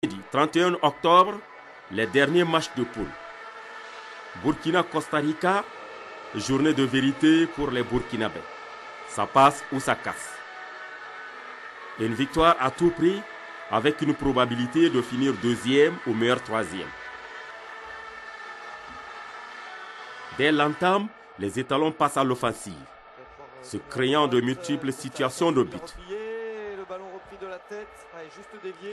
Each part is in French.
Jeudi 31 octobre, les derniers matchs de poule. Burkina-Costa Rica, journée de vérité pour les Burkinabés. Ça passe ou ça casse. Une victoire à tout prix avec une probabilité de finir deuxième ou meilleur troisième. Dès l'entame, les étalons passent à l'offensive, se créant de multiples situations de but.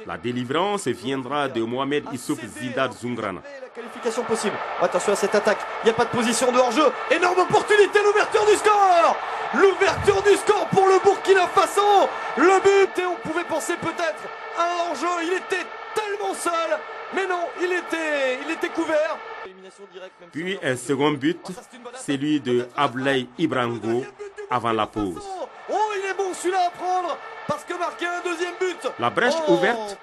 La délivrance viendra de Mohamed Issouf Zindad Zungrana. La qualification possible. Attention à cette attaque. Il n'y a pas de position de hors-jeu. Énorme opportunité, l'ouverture du score. L'ouverture du score pour le Burkina Faso. Le but, et on pouvait penser peut-être à un hors-jeu. Il était tellement seul. Mais non, il était couvert. Puis un second but, celui de Ablaye Ibrango avant la pause. Oh, il est bon celui-là à prendre. Parce que marquer un deuxième but. La brèche ouverte,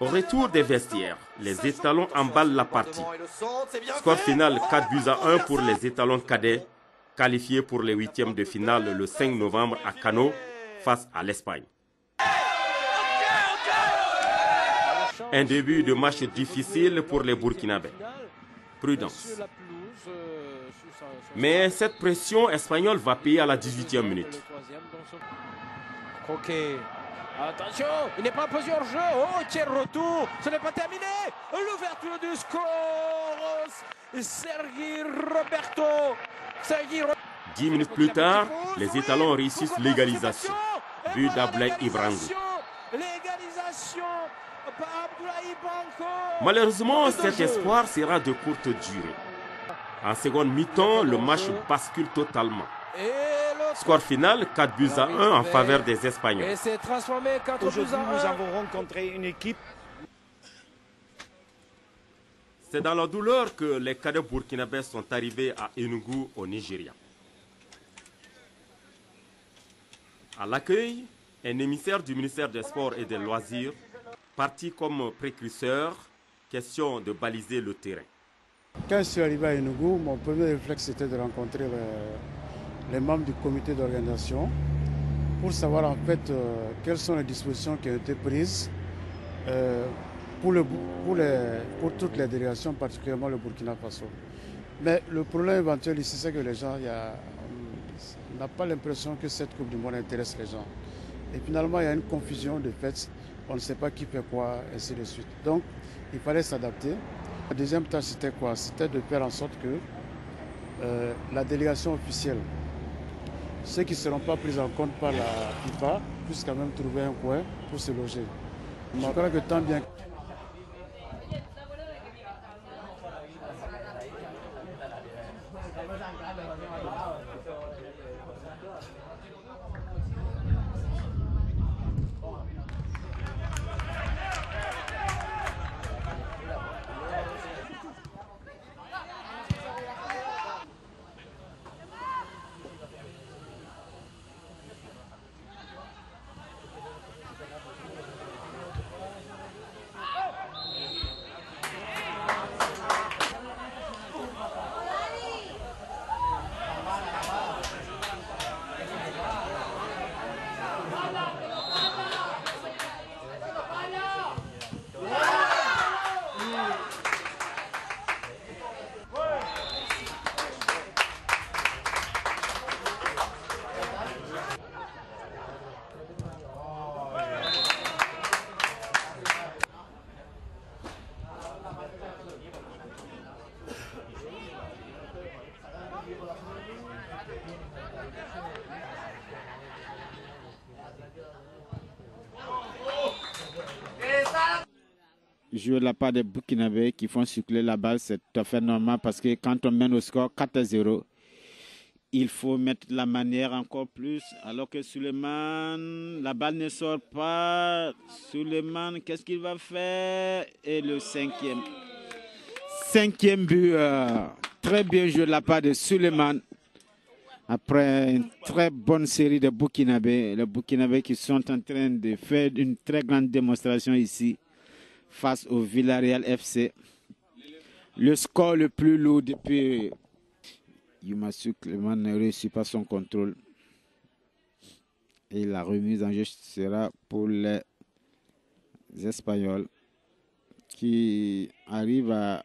au retour des vestiaires, les étalons emballent la partie. Score final 4-1 pour les étalons cadets, qualifiés pour les huitièmes de finale le 5 novembre à Kano face à l'Espagne. Un début de match difficile pour les Burkinabés. Prudence. Mais cette pression espagnole va payer à la 18e minute. Ok. Attention, il n'est pas en position hors-jeu. Oh, tiens, retour. Ce n'est pas terminé. L'ouverture du score. Sergi Roberto. 10 minutes plus tard, les étalons réussissent l'égalisation. But d'Ablaye Ibrango. Malheureusement, cet espoir sera de courte durée. En seconde mi-temps, le match bascule totalement. Score final 4-1 en faveur des Espagnols. Aujourd'hui, nous avons rencontré une équipe. C'est dans la douleur que les cadets burkinabés sont arrivés à Enugu au Nigeria. À l'accueil, un émissaire du ministère des Sports et des Loisirs, parti comme précurseur, question de baliser le terrain. Quand je suis arrivé à Enugu, mon premier réflexe c'était de rencontrer les membres du comité d'organisation pour savoir en fait quelles sont les dispositions qui ont été prises pour toutes les délégations, particulièrement le Burkina Faso. Mais le problème éventuel ici, c'est que les gens, on n'a pas l'impression que cette Coupe du Monde intéresse les gens. Et finalement, il y a une confusion de fait, on ne sait pas qui fait quoi, et ainsi de suite. Donc, il fallait s'adapter. La deuxième tâche, c'était quoi? C'était de faire en sorte que la délégation officielle, ceux qui ne seront pas pris en compte par la FIFA, puissent quand même trouver un coin pour se loger. Je crois que tant bien. Jouer de la part des Burkinabés qui font circuler la balle, c'est tout à fait normal parce que quand on mène au score 4-0, il faut mettre la manière encore plus. Alors que Suleiman, la balle ne sort pas. Suleiman, qu'est-ce qu'il va faire? Et le cinquième but, très bien joué de la part de Suleiman. Après une très bonne série de Burkinabés, les Burkinabés qui sont en train de faire une très grande démonstration ici face au Villarreal FC. Le score le plus lourd depuis Youmassou Clément ne réussit pas son contrôle. Et la remise en jeu sera pour les Espagnols. qui arrive à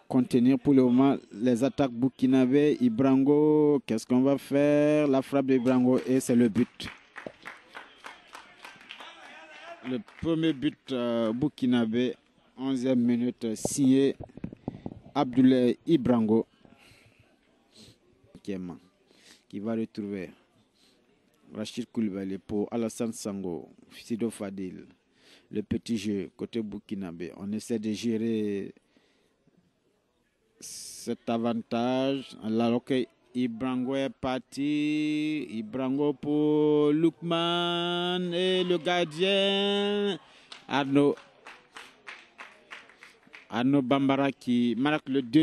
contenir pour le moment les attaques burkinabé. Ibrango, qu'est-ce qu'on va faire? La frappe d'Ibrango et c'est le but. Le premier but burkinabé, 11e minute, signé Abdoulaye Ibrango, qui va retrouver Rachid Koulibaly pour Alassane Sango, Sido Fadil. Le petit jeu côté burkinabé. On essaie de gérer cet avantage. Alors que Ibrango est parti. Ibrango pour Lookman et le gardien Arnaud Bambara qui marque le deuxième.